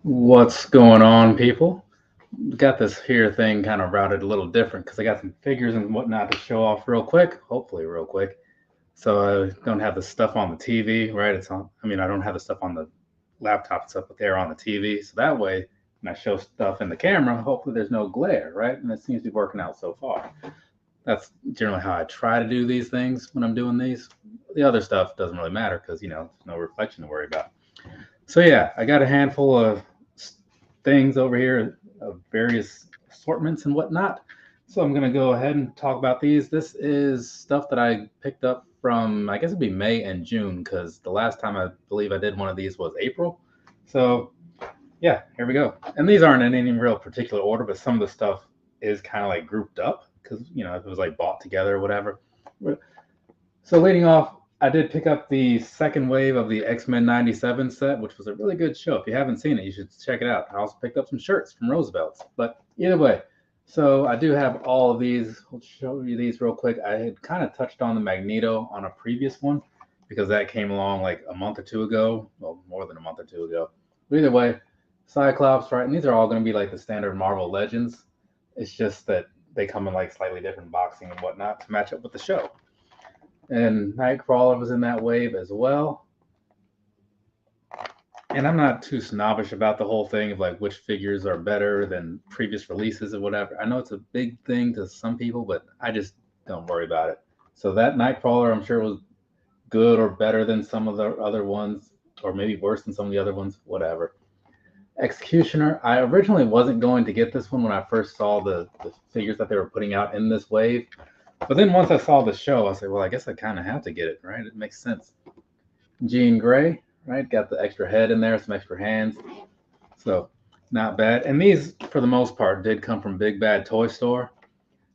What's going on, people? Got this here thing kind of routed a little different because I got some figures and whatnot to show off real quick, hopefully real quick. So I don't have the stuff on the TV, right? It's on. I mean, I don't have the stuff on the laptop and stuff, but they're on the TV. So that way, when I show stuff in the camera, hopefully there's no glare, right? And it seems to be working out so far. That's generally how I try to do these things when I'm doing these. The other stuff doesn't really matter because there's no reflection to worry about. So yeah, I got a handful of things over here of various assortments and whatnot. So I'm gonna go ahead and talk about these. This is stuff that I picked up from, I guess it'd be May and June, because the last time I believe I did one of these was April. So yeah, here we go. And these aren't in any real particular order, but some of the stuff is kind of like grouped up because if it was like bought together or whatever. So leading off, I did pick up the second wave of the X-Men 97 set, which was a really good show. If you haven't seen it, you should check it out. I also picked up some shirts from Roosevelt's. But either way, so I do have all of these. I'll show you these real quick. I had kind of touched on the Magneto on a previous one because that came along like a month or two ago. Well, more than a month or two ago. But either way, Cyclops, right? And these are all going to be like the standard Marvel Legends. It's just that they come in like slightly different boxing and whatnot to match up with the show. And Nightcrawler was in that wave as well. And I'm not too snobbish about the whole thing of like which figures are better than previous releases or whatever. I know it's a big thing to some people, but I just don't worry about it. So that Nightcrawler, I'm sure, was good or better than some of the other ones, or maybe worse than some of the other ones, whatever. Executioner, I originally wasn't going to get this one when I first saw the figures that they were putting out in this wave. But then once I saw the show, I said, well, I guess I kind of have to get it, right? It makes sense. Jean Grey, right? Got the extra head in there, some extra hands. So not bad. And these, for the most part, did come from Big Bad Toy Store.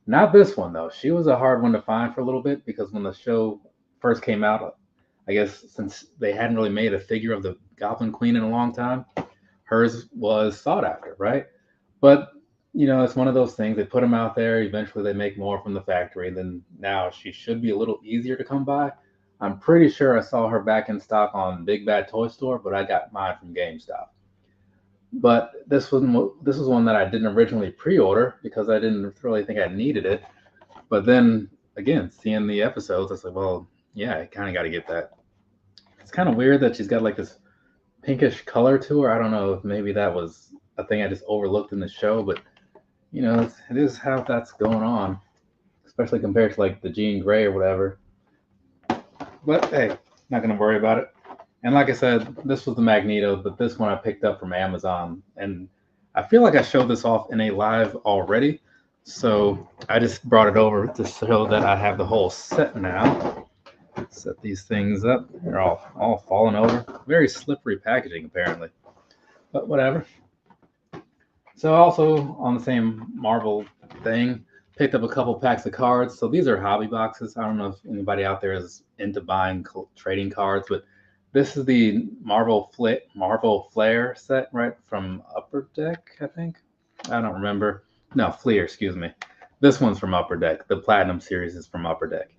Not this one, though. She was a hard one to find for a little bit because when the show first came out, I guess since they hadn't really made a figure of the Goblin Queen in a long time, hers was sought after, right? But it's one of those things. They put them out there. Eventually, they make more from the factory. Then now she should be a little easier to come by. I'm pretty sure I saw her back in stock on Big Bad Toy Store, but I got mine from GameStop. But this was one that I didn't originally pre-order because I didn't really think I needed it. But then again, seeing the episodes, I said, well, yeah, I kind of got to get that. It's kind of weird that she's got like this pinkish color to her. I don't know if maybe that was a thing I just overlooked in the show, but it is how that's going on, especially compared to like the Jean Grey or whatever. But hey, not gonna worry about it. And like I said, this was the Magneto, but this one I picked up from Amazon, and I feel like I showed this off in a live already, so I just brought it over to show that I have the whole set now. Set these things up. They're all falling over. Very slippery packaging apparently, but whatever. So also on the same Marvel thing, picked up a couple packs of cards. So these are hobby boxes. I don't know if anybody out there is into buying trading cards, but this is the Marvel Flair set, right, from Upper Deck, I think. I don't remember. No, Fleer, excuse me. This one's from Upper Deck. The Platinum series is from Upper Deck.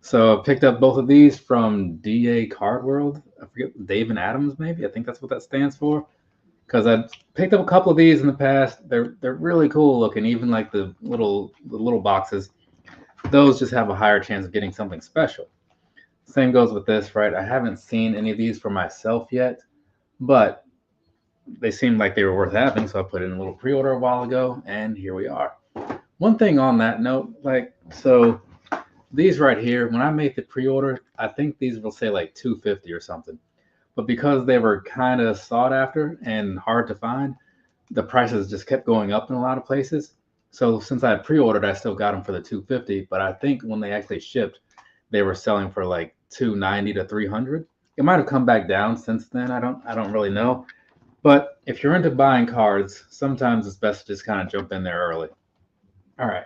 So I picked up both of these from DA Card World. I forget, Dave and Adams, maybe. I think that's what that stands for because I picked up a couple of these in the past. They're really cool looking. Even like the little boxes, those just have a higher chance of getting something special. Same goes with this, right? I haven't seen any of these for myself yet, but they seemed like they were worth having, so I put in a little pre-order a while ago, and here we are. One thing on that note, so these right here, when I made the pre-order, I think these will say like 250 or something. But because they were kind of sought after and hard to find, the prices just kept going up in a lot of places. So since I had pre-ordered, I still got them for the 250. But I think when they actually shipped, they were selling for like 290 to 300. It might have come back down since then. I don't really know. But if you're into buying cards, sometimes it's best to just kind of jump in there early. All right.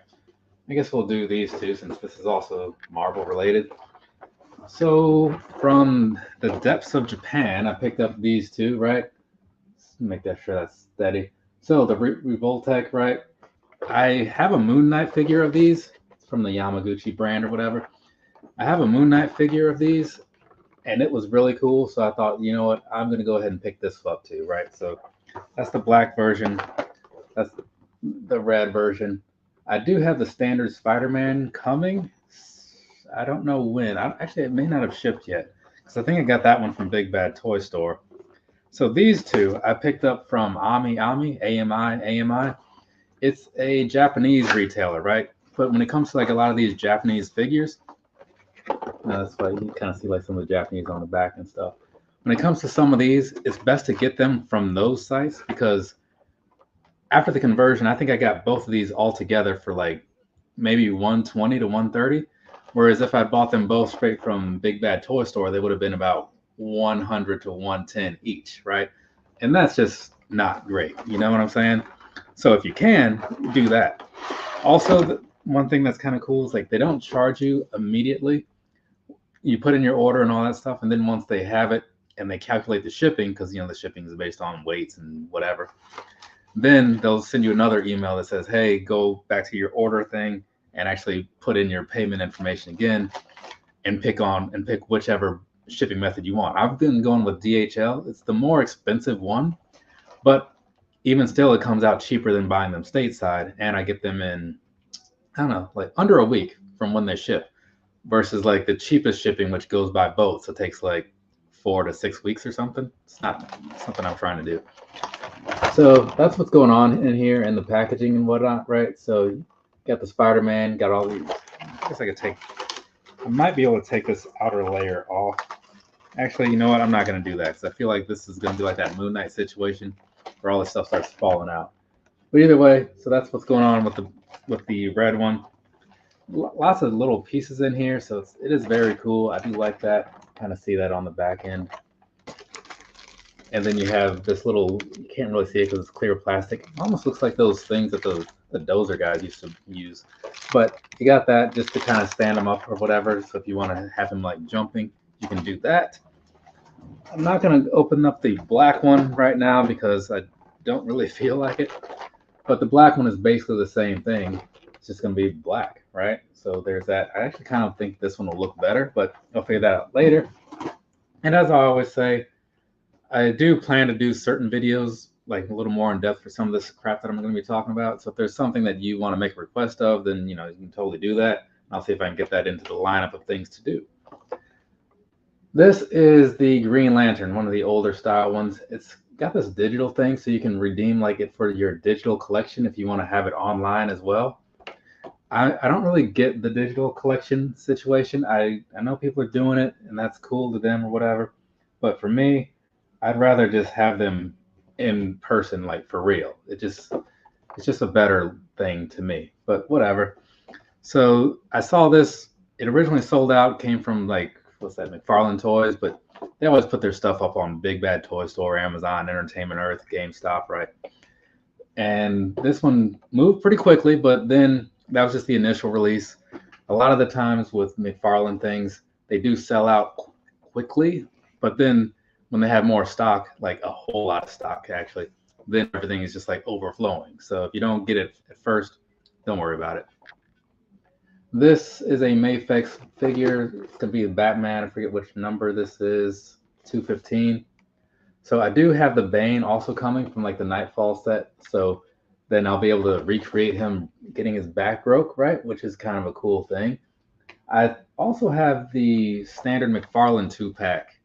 I guess we'll do these two since this is also Marvel related. So from the depths of Japan, I picked up these two, right? Let's make that sure that's steady. So the Revoltech, right? I have a Moon Knight figure of these from the Yamaguchi brand or whatever. I have a Moon Knight figure of these, and it was really cool. So I thought, you know what? I'm going to go ahead and pick this up too, right? So That's the black version. That's the red version. I do have the standard Spider-Man coming. I don't know when. Actually, it may not have shipped yet because I think I got that one from Big Bad Toy Store. So these two I picked up from AMI. It's a Japanese retailer, right? But when it comes to like a lot of these Japanese figures, that's why you kind of see like some of the Japanese on the back and stuff. When it comes to some of these, it's best to get them from those sites because after the conversion, I think I got both of these all together for like maybe 120 to 130. Whereas if I bought them both straight from Big Bad Toy Store, they would have been about 100 to 110 each, right? And that's just not great. You know what I'm saying? So if you can, do that. Also, one thing that's kind of cool is like they don't charge you immediately. You put in your order and all that stuff, and then once they have it and they calculate the shipping, because the shipping is based on weights and whatever, then they'll send you another email that says, hey, go back to your order thing and actually put in your payment information again and pick whichever shipping method you want. I've been going with DHL. It's the more expensive one, but even still, it comes out cheaper than buying them stateside, and I get them in, I don't know, like under a week from when they ship versus like the cheapest shipping, which goes by boat. So it takes like 4 to 6 weeks or something. It's not something I'm trying to do. So that's what's going on in here and the packaging and whatnot, right? So you got the Spider-Man, got all these. I guess I might be able to take this outer layer off. Actually, you know what? I'm not going to do that because I feel like this is going to be like that Moon Knight situation where all this stuff starts falling out. But either way, so that's what's going on with the red one. Lots of little pieces in here, so it is very cool. I do like that. Kind of see that on the back end. And then you have this little, you can't really see it because it's clear plastic. It almost looks like those things that the dozer guys used to use. But you got that just to kind of stand them up or whatever. So if you want to have him like jumping, you can do that. I'm not going to open up the black one right now because I don't really feel like it. But the black one is basically the same thing. It's just going to be black, right? So there's that. I actually kind of think this one will look better, but I'll figure that out later. And as I always say, I do plan to do certain videos like a little more in depth for some of this crap that I'm going to be talking about. So if there's something that you want to make a request of, then you can totally do that. I'll see if I can get that into the lineup of things to do. This is the Green Lantern, one of the older style ones. It's got this digital thing so you can redeem like it for your digital collection if you want to have it online as well. I don't really get the digital collection situation. I know people are doing it and that's cool to them or whatever. But for me, I'd rather just have them in person, like for real. It's just a better thing to me, but whatever. So I saw this, it originally sold out, came from like, what's that, McFarlane Toys, but they always put their stuff up on Big Bad Toy Store, Amazon, Entertainment Earth, GameStop, right? And this one moved pretty quickly, but then that was just the initial release. A lot of the times with McFarlane things, they do sell out quickly, but then when they have more stock, like a whole lot of stock actually, then everything is just like overflowing. So if you don't get it at first, don't worry about it. This is a Mafex figure. It's going to be a Batman. I forget which number this is, 215. So I do have the Bane also coming from like the Nightfall set. So then I'll be able to recreate him getting his back broke, right? Which is kind of a cool thing. I also have the standard McFarlane 2-pack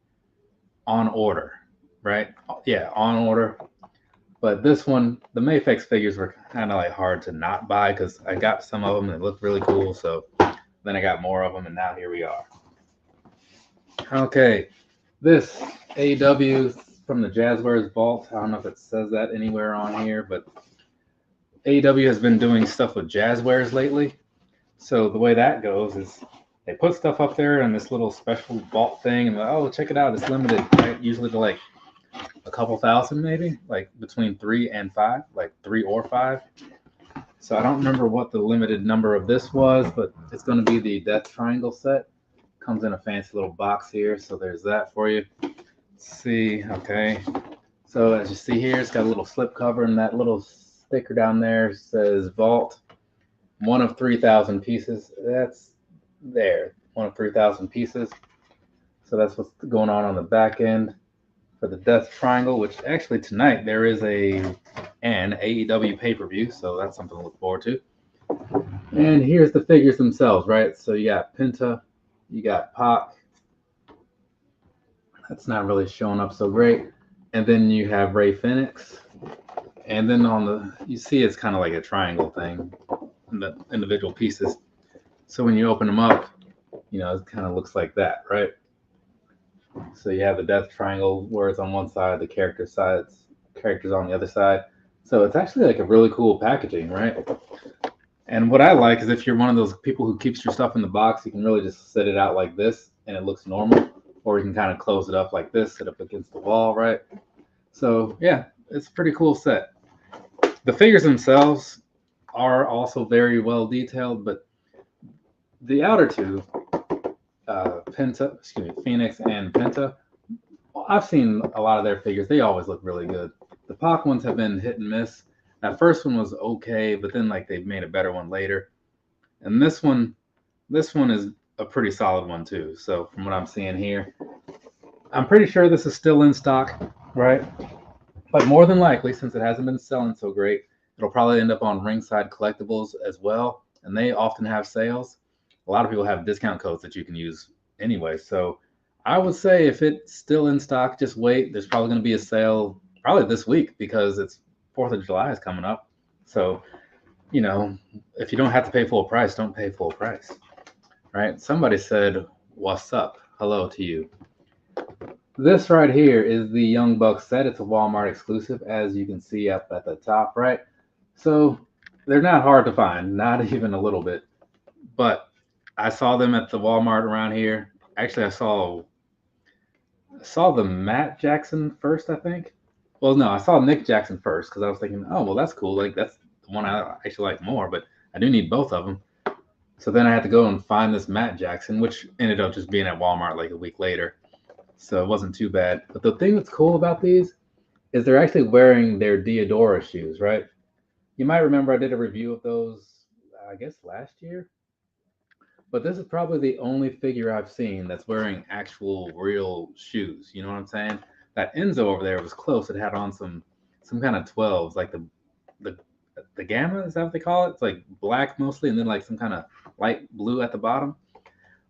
on order, right? Yeah, on order. But this one, the Mafex figures were kind of like hard to not buy because I got some of them and they looked really cool. So then I got more of them and now here we are. Okay, this AEW from the Jazzwares Vault. I don't know if it says that anywhere on here, but AEW has been doing stuff with Jazzwares lately. So the way that goes is they put stuff up there in this little special vault thing and like, oh, check it out, it's limited, right? Usually to like a couple thousand maybe, like between 3 and 5, like 3 or 5. So I don't remember what the limited number of this was, but it's going to be the Death Triangle set. Comes in a fancy little box here, so there's that for you. Let's see, okay. So as you see here, it's got a little slip cover, and that little sticker down there says Vault, 1 of 3,000 pieces. That's there, 1 of 3,000 pieces. So that's what's going on the back end. for the Death Triangle, which actually tonight there is an AEW pay-per-view, so that's something to look forward to. And here's the figures themselves, right? So you got Penta, you got Pac. That's not really showing up so great. And then you have Ray Phoenix. And then you see it's kind of like a triangle thing, the individual pieces. So when you open them up, it kind of looks like that, right? So you have the Death Triangle where it's on one side, the characters on the other side. So it's actually like a really cool packaging, right? And what I like is if you're one of those people who keeps your stuff in the box, you can really just set it out like this and it looks normal. Or you can kind of close it up like this, sit up against the wall, right? So yeah, it's a pretty cool set. The figures themselves are also very well detailed, but the outer two, Phoenix and Penta, I've seen a lot of their figures. They always look really good. The Pac ones have been hit and miss. That first one was okay, but then like they've made a better one later. And this one is a pretty solid one too. So from what I'm seeing here, I'm pretty sure this is still in stock, right? But more than likely, since it hasn't been selling so great, it'll probably end up on Ringside Collectibles as well. And they often have sales. A lot of people have discount codes that you can use anyway. So I would say if it's still in stock, just wait. There's probably going to be a sale probably this week because it's 4th of July is coming up. So, if you don't have to pay full price, don't pay full price, right? Somebody said, "What's up? Hello to you." This right here is the Young Bucks set. It's a Walmart exclusive, as you can see up at the top, right? So they're not hard to find, not even a little bit. But I saw them at the Walmart around here. Actually, I saw the Matt Jackson first, I think. Well, no, I saw Nick Jackson first because I was thinking, oh, well, that's cool. Like, that's the one I actually like more, but I do need both of them. So then I had to go and find this Matt Jackson, which ended up just being at Walmart like a week later. So it wasn't too bad. But the thing that's cool about these is they're actually wearing their Diodora shoes, right? You might remember I did a review of those, I guess, last year. But this is probably the only figure I've seen that's wearing actual real shoes. You know what I'm saying? That Enzo over there was close. It had on some kind of 12s, like the Gamma, is that what they call it? It's like black mostly, and then like some kind of light blue at the bottom.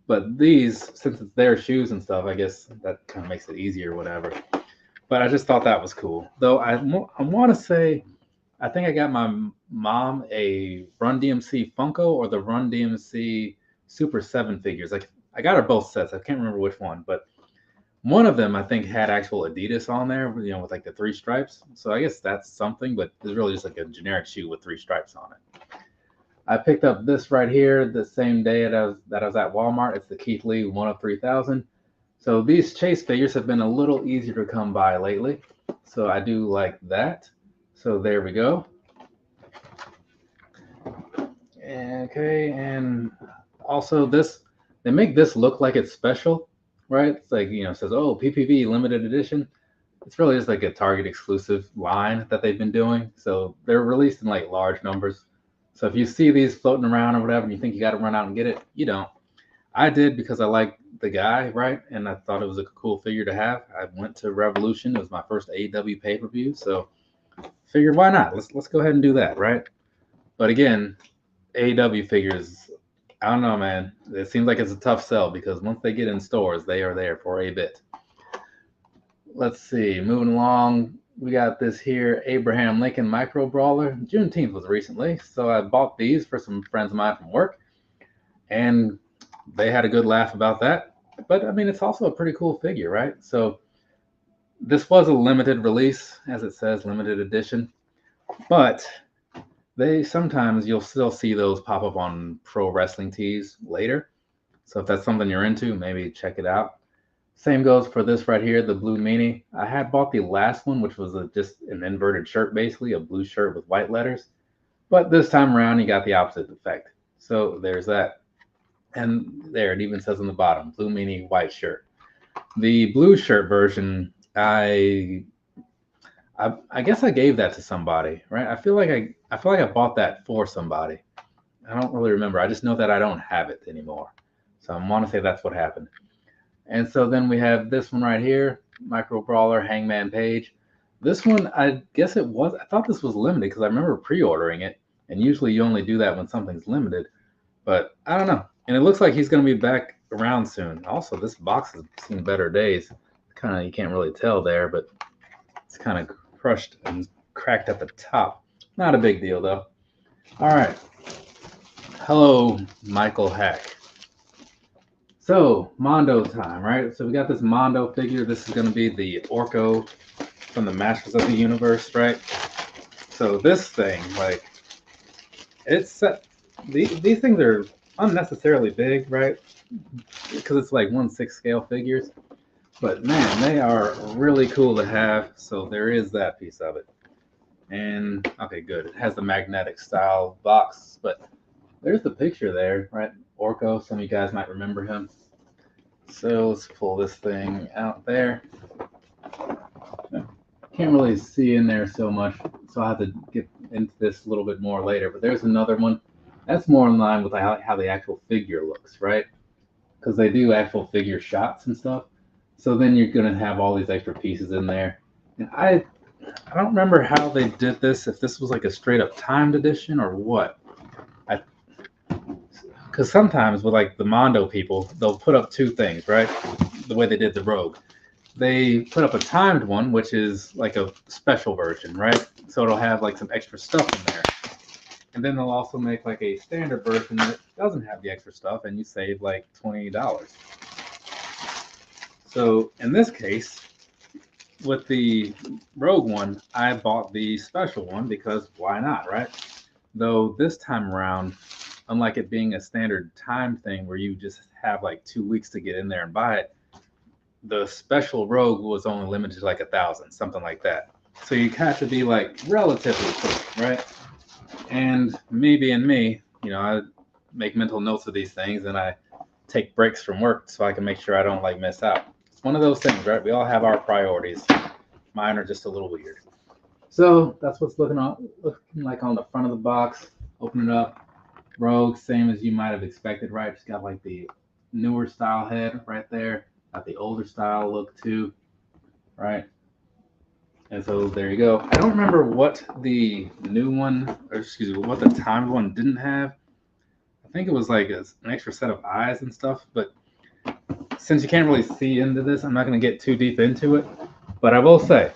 But these, since it's their shoes and stuff, I guess that kind of makes it easier or whatever. But I just thought that was cool. Though I want to say, I think I got my mom a Run DMC Funko or the Run DMC Super 7 figures. Like I got her both sets. I can't remember which one, but one of them I think had actual Adidas on there, with like the 3 stripes. So I guess that's something, but it's really just like a generic shoe with 3 stripes on it. I picked up this right here the same day that I was at Walmart. It's the Keith Lee 1 of 3000. So these chase figures have been a little easier to come by lately. So I do like that. So there we go. Okay, and also they make this look like it's special, right? It's like, it says, oh, PPV limited edition. It's really just like a Target exclusive line that they've been doing. So they're released in like large numbers. So if you see these floating around or whatever, and you think you got to run out and get it, you don't. I did because I like the guy, right? And I thought it was a cool figure to have. I went to Revolution. It was my first AEW pay-per-view. So figured, why not? Let's go ahead and do that, right? But again, AEW figures, I don't know, man. It seems like it's a tough sell because once they get in stores, they are there for a bit. Let's see. Moving along, we got this here Abraham Lincoln Micro Brawler. Juneteenth was recently, so I bought these for some friends of mine from work, and they had a good laugh about that. But I mean, it's also a pretty cool figure, right? So this was a limited release, as it says, limited edition. But sometimes you'll still see those pop up on pro wrestling tees later. So if that's something you're into, maybe check it out. Same goes for this right here, the Blue Meanie. I had bought the last one, which was just an inverted shirt, basically, a blue shirt with white letters. But this time around, you got the opposite effect. So there's that. And there, it even says on the bottom, Blue Meanie, white shirt. The blue shirt version, I guess I gave that to somebody, right? I feel like I bought that for somebody. I don't really remember. I just know that I don't have it anymore. So I want to say that's what happened. And so then we have this one right here, Micro Brawler Hangman Page. This one, I guess it was, I thought this was limited because I remember pre-ordering it. And usually you only do that when something's limited. But I don't know. And it looks like he's going to be back around soon. Also, this box has seen better days. Kind of, you can't really tell there, but it's kind of crushed and cracked at the top. Not a big deal, though. All right. Hello, Michael Hack. So, Mondo time, right? So we got this Mondo figure. This is going to be the Orko from the Masters of the Universe, right? So this thing, like, it's these things are unnecessarily big, right? Because it's like 1/6 scale figures. But man, they are really cool to have. So there is that piece of it. And okay, good. It has the magnetic style box, but there's the picture there, right? Orko, some of you guys might remember him. So let's pull this thing out there. Can't really see in there so much, so I'll have to get into this a little bit more later. But there's another one. That's more in line with how the actual figure looks, right? Because they do actual figure shots and stuff. So then you're going to have all these extra pieces in there. And I don't remember how they did this, if this was like a straight up timed edition or what. Because sometimes with like the Mondo people, they'll put up two things, right? The way they did the Rogue. They put up a timed one, which is like a special version, right? So it'll have like some extra stuff in there. And then they'll also make like a standard version that doesn't have the extra stuff, and you save like $20. So in this case, with the Rogue one, I bought the special one because why not, right? Though this time around, unlike it being a standard time thing where you just have like 2 weeks to get in there and buy it, the special Rogue was only limited to like 1,000, something like that. So you have to be like relatively quick, right? And me being me, you know, I make mental notes of these things and I take breaks from work so I can make sure I don't like miss out. It's one of those things, right? We all have our priorities. Mine are just a little weird. So that's what's looking like on the front of the box. Open it up. Rogue, same as you might have expected, right? Just got like the newer style head right there. Got the older style look too, right? And so there you go. I don't remember what the new one, or excuse me, what the timed one didn't have. I think it was like an extra set of eyes and stuff, but since you can't really see into this, I'm not going to get too deep into it. But I will say,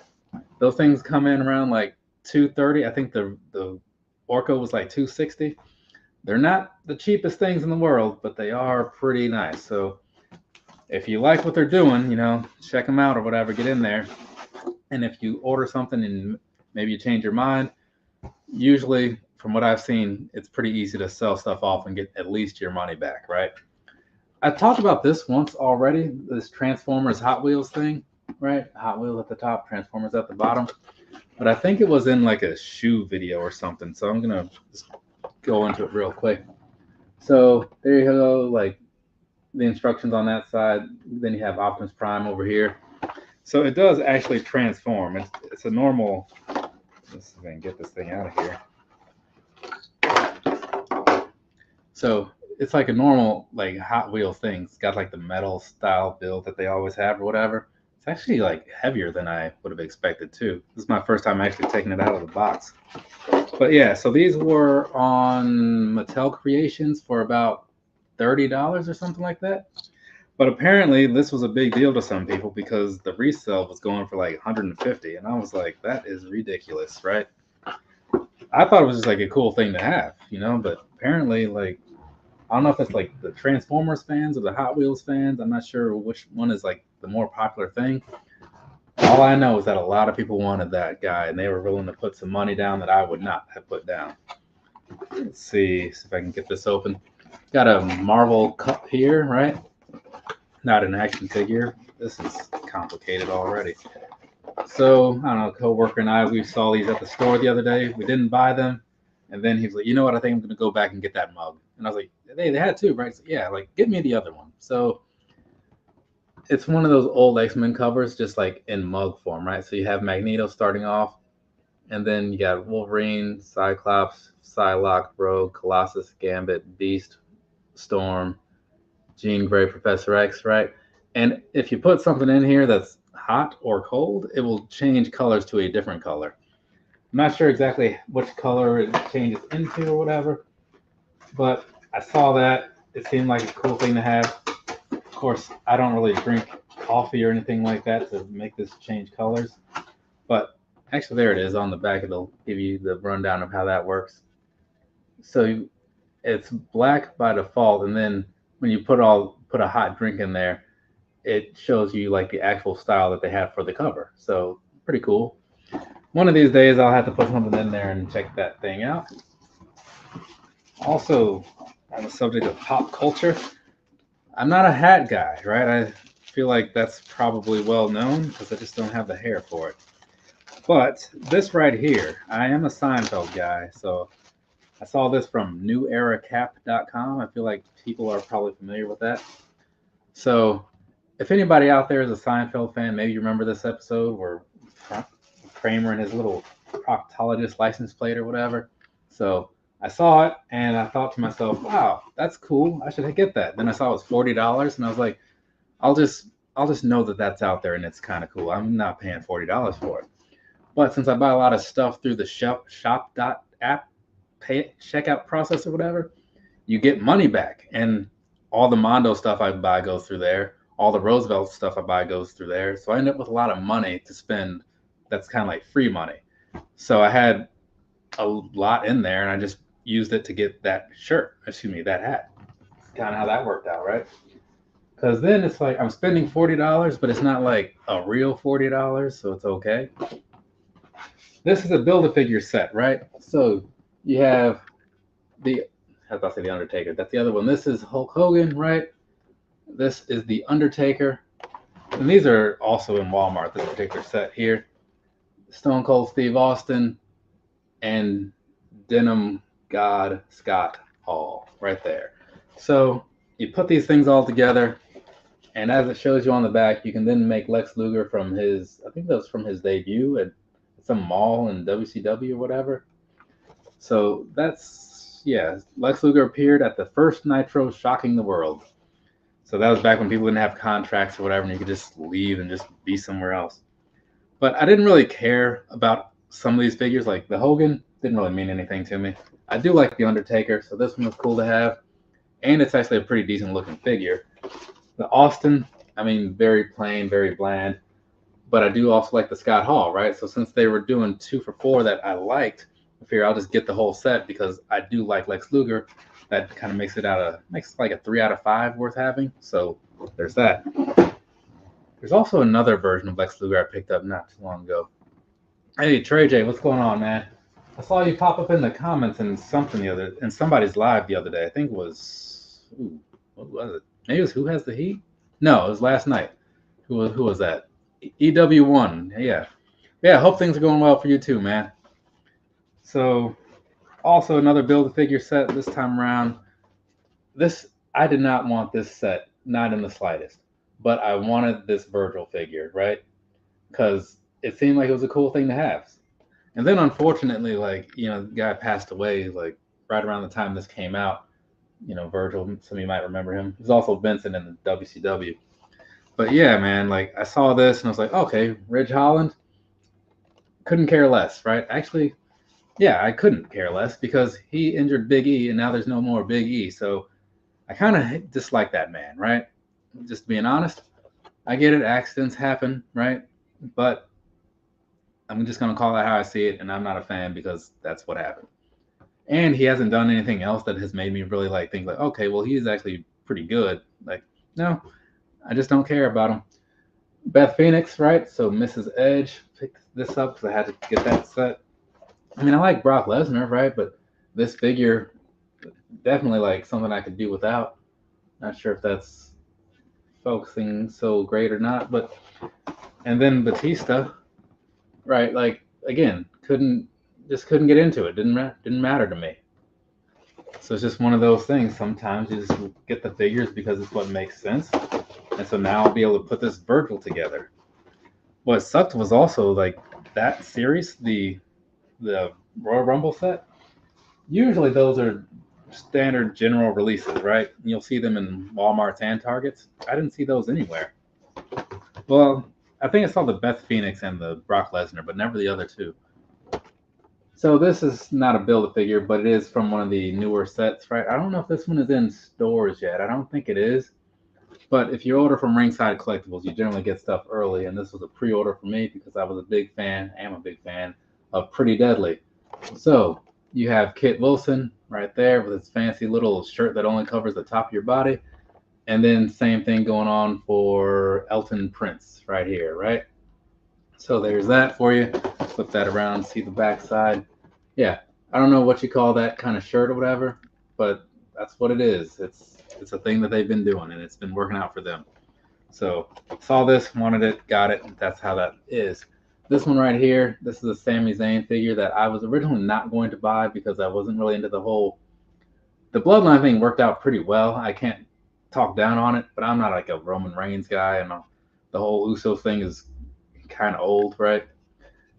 those things come in around like $230. I think the Orko was like $260. They're not the cheapest things in the world, but they are pretty nice. So if you like what they're doing, you know, check them out or whatever, get in there. And if you order something and maybe you change your mind, usually from what I've seen, it's pretty easy to sell stuff off and get at least your money back, right? I talked about this once already, this Transformers Hot Wheels thing, right? Hot Wheels at the top, Transformers at the bottom. But I think it was in like a shoe video or something. So I'm going to just go into it real quick. So there you go, like the instructions on that side. Then you have Optimus Prime over here. So it does actually transform. It's a normal, let's see if I can get this thing out of here. So it's like a normal like Hot Wheels thing. It's got like the metal style build that they always have or whatever. It's actually like heavier than I would have expected too. This is my first time actually taking it out of the box. But yeah, so these were on Mattel Creations for about $30 or something like that. But apparently this was a big deal to some people because the resale was going for like $150. And I was like, that is ridiculous, right? I thought it was just like a cool thing to have, you know, but apparently like, I don't know if it's like the Transformers fans or the Hot Wheels fans. I'm not sure which one is like the more popular thing. All I know is that a lot of people wanted that guy and they were willing to put some money down that I would not have put down. Let's see if I can get this open. Got a Marvel cup here, right? Not an action figure. This is complicated already. So, I don't know, a coworker and I, we saw these at the store the other day. We didn't buy them. And then he was like, you know what, I think I'm going to go back and get that mug. And I was like, they had two, right? So, yeah, like, get me the other one. So, it's one of those old X-Men covers, just like in mug form, right? So, you have Magneto starting off. And then you got Wolverine, Cyclops, Psylocke, Rogue, Colossus, Gambit, Beast, Storm, Jean Grey, Professor X, right? And if you put something in here that's hot or cold, it will change colors to a different color. I'm not sure exactly which color it changes into or whatever, but I saw that. It seemed like a cool thing to have. Of course, I don't really drink coffee or anything like that to make this change colors, but actually, there it is on the back. It'll give you the rundown of how that works. So it's black by default, and then when you put a hot drink in there, it shows you like the actual style that they have for the cover. So pretty cool. One of these days, I'll have to put something in there and check that thing out. Also, on the subject of pop culture, I'm not a hat guy, right? I feel like that's probably well known because I just don't have the hair for it. But this right here, I am a Seinfeld guy, so I saw this from neweracap.com. I feel like people are probably familiar with that. So if anybody out there is a Seinfeld fan, maybe you remember this episode where Kramer and his little proctologist license plate or whatever. So I saw it and I thought to myself, wow, that's cool. I should get that. Then I saw it was $40 and I was like, I'll just know that that's out there and it's kind of cool. I'm not paying $40 for it. But since I buy a lot of stuff through the shop.app checkout process or whatever, you get money back. And all the Mondo stuff I buy goes through there. All the Roosevelt stuff I buy goes through there. So I end up with a lot of money to spend that's kind of like free money. So I had a lot in there and I just used it to get that that hat. That's kind of how that worked out, right? Because then it's like I'm spending $40, but it's not like a real $40, so it's okay. This is a Build-A-Figure set, right? So you have I thought I said the Undertaker. That's the other one. This is Hulk Hogan, right? This is the Undertaker. And these are also in Walmart, this particular set here. Stone Cold Steve Austin and Denim God Scott Hall right there. So you put these things all together, and as it shows you on the back, you can then make Lex Luger from I think that was from his debut at some mall in WCW or whatever. So Lex Luger appeared at the first Nitro shocking the world. So that was back when people didn't have contracts or whatever, and you could just leave and just be somewhere else. But I didn't really care about some of these figures. Like the Hogan didn't really mean anything to me. I do like the Undertaker, so this one was cool to have. And it's actually a pretty decent looking figure. The Austin, I mean, very plain, very bland. But I do also like the Scott Hall, right? So since they were doing 2 for $4 that I liked, I figure I'll just get the whole set because I do like Lex Luger. That kind of makes it like a 3 out of 5 worth having. So there's that. There's also another version of Lex Luger I picked up not too long ago. Hey, Trey J, what's going on, man? I saw you pop up in the comments in somebody's live the other day. I think it was, what was it? Maybe it was Who Has the Heat? No, it was last night. Who was that? EW1. Yeah. Yeah, hope things are going well for you too, man. So, also another Build-A-Figure set this time around. I did not want this set, not in the slightest. But I wanted this Virgil figure, right? Because it seemed like it was a cool thing to have. And then unfortunately, the guy passed away, right around the time this came out. Virgil, some of you might remember him. He's also Vincent in the WCW. But yeah, man, I saw this and I was like, okay, Ridge Holland, couldn't care less, right? Actually, yeah, I couldn't care less because he injured Big E and now there's no more Big E. So I kind of dislike that man, right? Just being honest. I get it, accidents happen, right? But I'm just going to call it how I see it, and I'm not a fan because that's what happened. And he hasn't done anything else that has made me really think okay, well, he's actually pretty good. No, I just don't care about him. Beth Phoenix, right? So Mrs. Edge picked this up because I had to get that set. I mean, I like Brock Lesnar, right? But this figure, definitely something I could do without. Not sure if that's focusing so great or not, but and then Batista, right? Again, couldn't get into it. Didn't matter to me. So it's just one of those things. Sometimes you just get the figures because it's what makes sense. And so now I'll be able to put this Virgil together. What sucked was also that series, the Royal Rumble set. Usually those are standard general releases, right? You'll see them in Walmarts and Targets. I didn't see those anywhere. Well, I think I saw the Beth Phoenix and the Brock Lesnar, but never the other two. So this is not a Build-A-Figure, but it is from one of the newer sets, right? I don't know if this one is in stores yet. I don't think it is. But if you order from Ringside Collectibles, you generally get stuff early, and this was a pre-order for me because I was a big fan, am a big fan of Pretty Deadly. So you have Kit Wilson right there with his fancy little shirt that only covers the top of your body. And then same thing going on for Elton Prince right here, right? So there's that for you. Flip that around, see the back side. Yeah, I don't know what you call that kind of shirt or whatever, but that's what it is. It's a thing that they've been doing, and it's been working out for them. So saw this, wanted it, got it. That's how that is. This one right here, this is a Sami Zayn figure that I was originally not going to buy because I wasn't really into the Bloodline thing worked out pretty well. I can't talk down on it, but I'm not like a Roman Reigns guy, and the whole Uso thing is kind of old, right?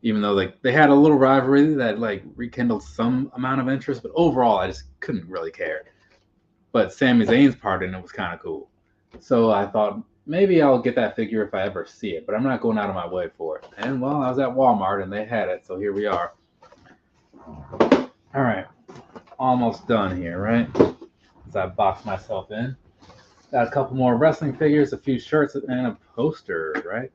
Even though they had a little rivalry that like rekindled some amount of interest, but overall I just couldn't really care. But Sami Zayn's part in it was kind of cool. So I thought maybe I'll get that figure if I ever see it, but I'm not going out of my way for it. And well, I was at Walmart and they had it, so here we are. All right, almost done here, right? As I box myself in. Got a couple more wrestling figures, a few shirts, and a poster, right?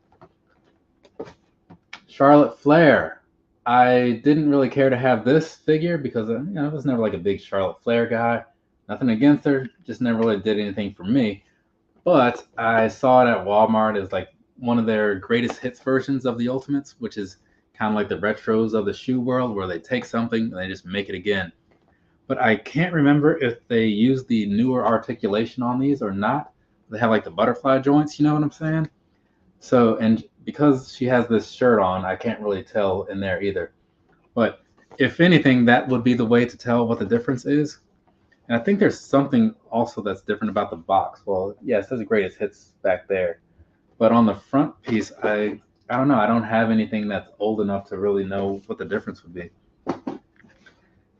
Charlotte Flair. I didn't really care to have this figure because I was never like a big Charlotte Flair guy. Nothing against her, just never really did anything for me. But I saw it at Walmart as like one of their greatest hits versions of the Ultimates, which is kind of like the retros of the shoe world where they take something and they just make it again. But I can't remember if they use the newer articulation on these or not. They have like the butterfly joints, you know what I'm saying? So, and because she has this shirt on, I can't really tell in there either. But if anything, that would be the way to tell what the difference is. And I think there's something also that's different about the box. Well, yeah, it says greatest hits back there. But on the front piece, I don't know. I don't have anything that's old enough to really know what the difference would be.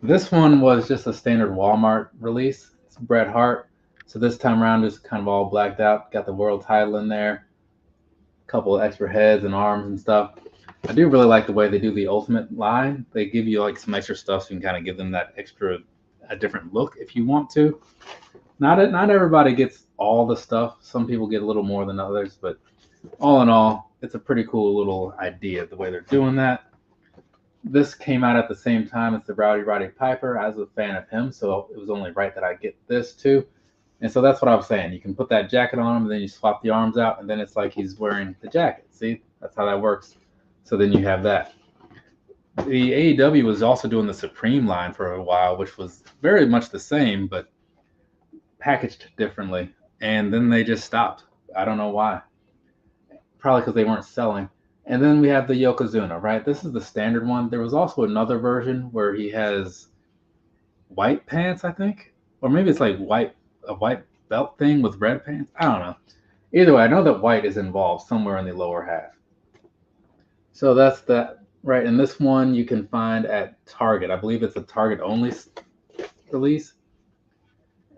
This one was just a standard Walmart release. It's Bret Hart. So this time around, it's kind of all blacked out. Got the world title in there. A couple of extra heads and arms and stuff. I do really like the way they do the Ultimate line. They give you like some extra stuff so you can kind of give them that a different look if you want to. Not everybody gets all the stuff. Some people get a little more than others, but all in all, it's a pretty cool little idea the way they're doing that. This came out at the same time as the Roddy Piper. I was a fan of him, so it was only right that I get this too. And so that's what I was saying. You can put that jacket on him, and then you swap the arms out, and then it's like he's wearing the jacket. See, that's how that works. So then you have that. The AEW was also doing the Supreme line for a while, which was very much the same, but packaged differently. And then they just stopped. I don't know why. Probably because they weren't selling. And then we have the Yokozuna, right? This is the standard one. There was also another version where he has white pants, I think. Or maybe it's like a white belt thing with red pants. I don't know. Either way, I know that white is involved somewhere in the lower half. So that's that, right? And this one you can find at Target. I believe it's a Target only release.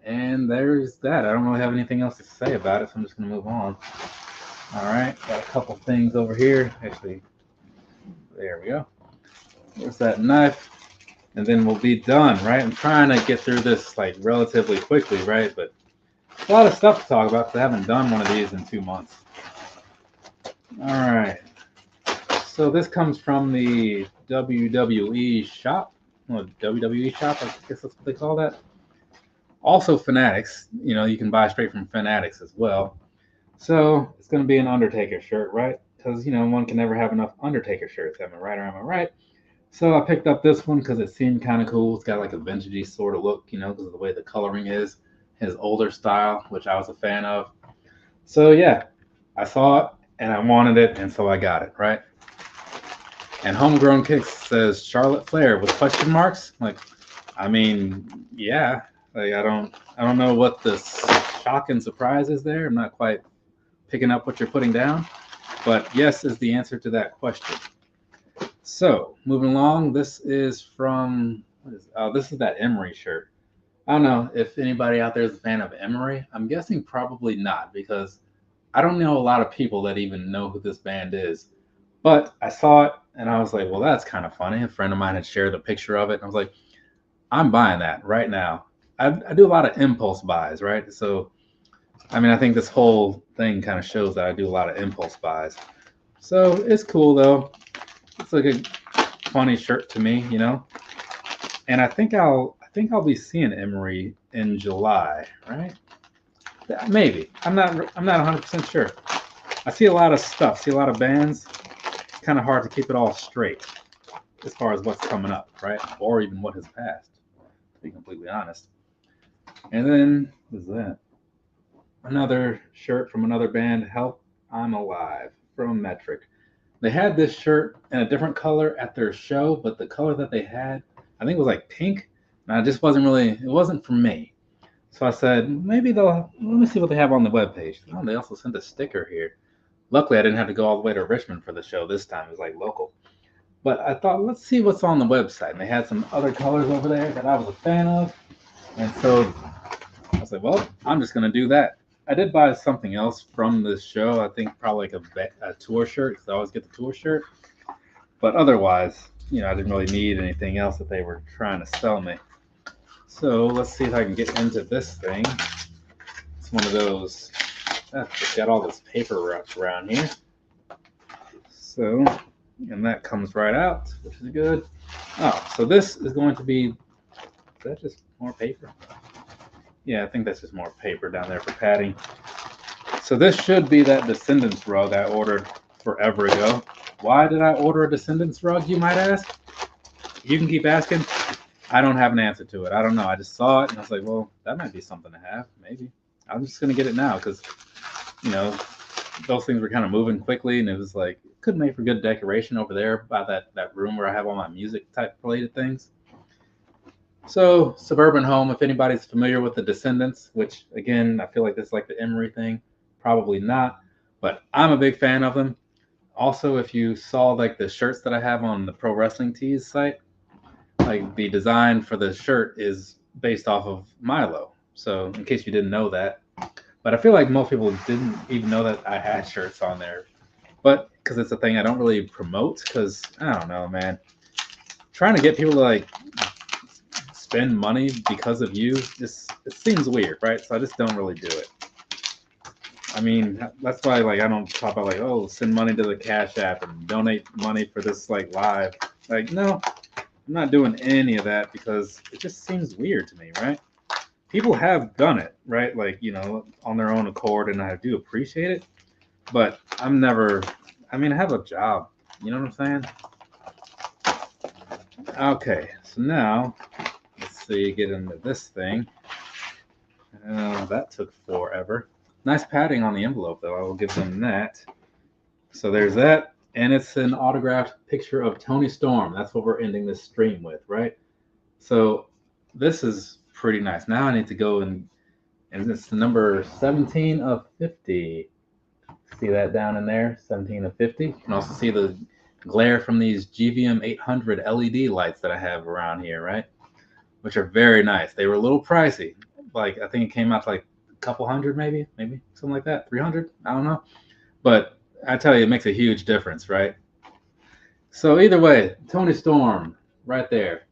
And there's that. I don't really have anything else to say about it, so I'm just going to move on. All right, got a couple things over here. Actually, there we go. There's that knife, and then we'll be done, right? I'm trying to get through this like relatively quickly, right? But a lot of stuff to talk about because I haven't done one of these in 2 months. All right. So this comes from the WWE shop. Well, WWE shop, I guess that's what they call that. Also Fanatics. You can buy straight from Fanatics as well. So it's going to be an Undertaker shirt, right? Because, one can never have enough Undertaker shirts. Am I right or am I right? So I picked up this one because it seemed kind of cool. It's got like a vintagey sort of look, because of the way the coloring is. His older style, which I was a fan of. So yeah, I saw it and I wanted it, and so I got it, right? And Homegrown Kicks says Charlotte Flair with question marks. Like, I mean, yeah. Like I don't know what the shock and surprise is there. I'm not quite picking up what you're putting down, but yes is the answer to that question. So moving along, this is from this is that Emery shirt. I don't know if anybody out there is a fan of Emery. I'm guessing probably not, because I don't know a lot of people that even know who this band is, but I saw it and I was like, well, that's kind of funny. A friend of mine had shared a picture of it, and I was like, I'm buying that right now. I do a lot of impulse buys, right? So, I mean, I think this whole thing kind of shows that I do a lot of impulse buys. So it's cool though. It's like a funny shirt to me, you know. And I think I'll be seeing Emery in July, right? Maybe. I'm not 100% sure. I see a lot of stuff, see a lot of bands. It's kind of hard to keep it all straight as far as what's coming up, right? Or even what has passed, to be completely honest. And then what is that? Another shirt from another band, Help I'm Alive from Metric. They had this shirt in a different color at their show, but the color that they had, I think it was like pink, and I just wasn't really, it wasn't for me. So I said, maybe let me see what they have on the webpage. Oh, they also sent a sticker here. Luckily, I didn't have to go all the way to Richmond for the show this time. It was like local. But I thought, let's see what's on the website. And they had some other colors over there that I was a fan of. And so I was like, well, I'm just going to do that. I did buy something else from this show. I think probably like a tour shirt, because I always get the tour shirt. But otherwise, I didn't really need anything else that they were trying to sell me. So let's see if I can get into this thing. It's one of those, it's got all this paper wrapped around here. So, and that comes right out, which is good. Oh, so this is going to be, is that just more paper? Yeah, I think that's just more paper down there for padding. So this should be that Descendants rug I ordered forever ago. Why did I order a Descendants rug, you might ask? You can keep asking. I don't have an answer to it. I don't know. I just saw it and I was like, well, that might be something to have. Maybe. I'm just going to get it now because, those things were kind of moving quickly, and it was like, it could make for good decoration over there by that room where I have all my music type related things. So, Suburban Home, if anybody's familiar with the Descendants, which again, I feel like this is like the Emery thing, probably not, but I'm a big fan of them. Also, if you saw like the shirts that I have on the Pro Wrestling Tees site, like the design for the shirt is based off of Milo. So, in case you didn't know that, but I feel like most people didn't even know that I had shirts on there. But because it's a thing I don't really promote, because I don't know, man. Trying to get people to like spend money because of you, it seems weird, right? So I just don't really do it. I mean, that's why like I don't pop out like, oh, send money to the Cash App and donate money for this like live. Like, no, I'm not doing any of that because it just seems weird to me, right? People have done it, right? Like, on their own accord, and I do appreciate it. But I have a job. You know what I'm saying? Okay, so now, let's see, get into this thing. That took forever. Nice padding on the envelope, though. I will give them that. So there's that. And it's an autographed picture of Tony Storm. That's what we're ending this stream with, right? So this is pretty nice. Now I need to go and it's the number 17 of 50. See that down in there? 17 of 50. You can also see the glare from these GVM 800 LED lights that I have around here, right? Which are very nice. They were a little pricey. Like, I think it came out to like a couple hundred, maybe something like that. 300? I don't know. But I tell you, it makes a huge difference, right? So either way, Tony Storm, right there.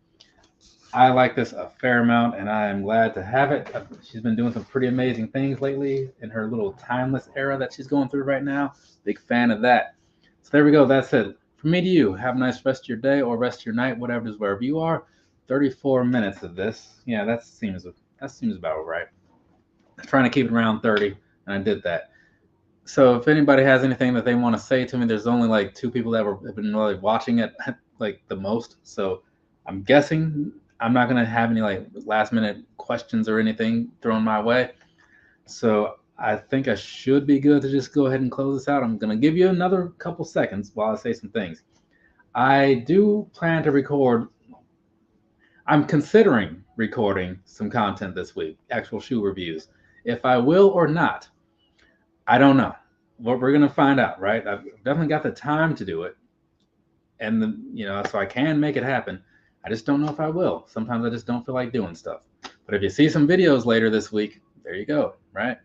I like this a fair amount, and I am glad to have it. She's been doing some pretty amazing things lately in her little timeless era that she's going through right now. Big fan of that. So there we go. That's it. From me to you, have a nice rest of your day or rest of your night, whatever it is, wherever you are. 34 minutes of this. Yeah, that seems about right. I'm trying to keep it around 30, and I did that. So if anybody has anything that they want to say to me, there's only like 2 people that have been really watching it like the most. So I'm guessing I'm not going to have any like last minute questions or anything thrown my way. So I think I should be good to just go ahead and close this out. I'm going to give you another couple seconds while I say some things. I do plan to record. I'm considering recording some content this week, actual shoe reviews. If I will or not, I don't know. What we're going to find out, right? I've definitely got the time to do it. And, so I can make it happen. I just don't know if I will. Sometimes I just don't feel like doing stuff. But if you see some videos later this week, there you go, right?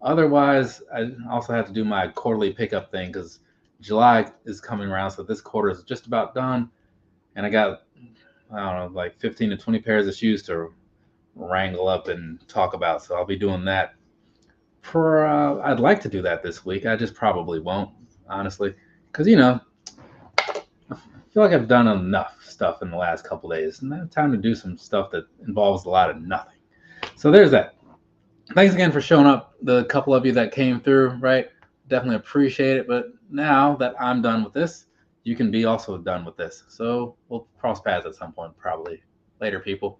Otherwise, I also have to do my quarterly pickup thing because July is coming around, so this quarter is just about done, and I got, I don't know, like 15 to 20 pairs of shoes to wrangle up and talk about. So I'll be doing that for. I'd like to do that this week. I just probably won't, honestly, because I feel like I've done enough stuff in the last couple days. Now time to do some stuff that involves a lot of nothing. So there's that. Thanks again for showing up, the couple of you that came through, right? Definitely appreciate it. But now that I'm done with this, you can be also done with this. So we'll cross paths at some point, probably later, people.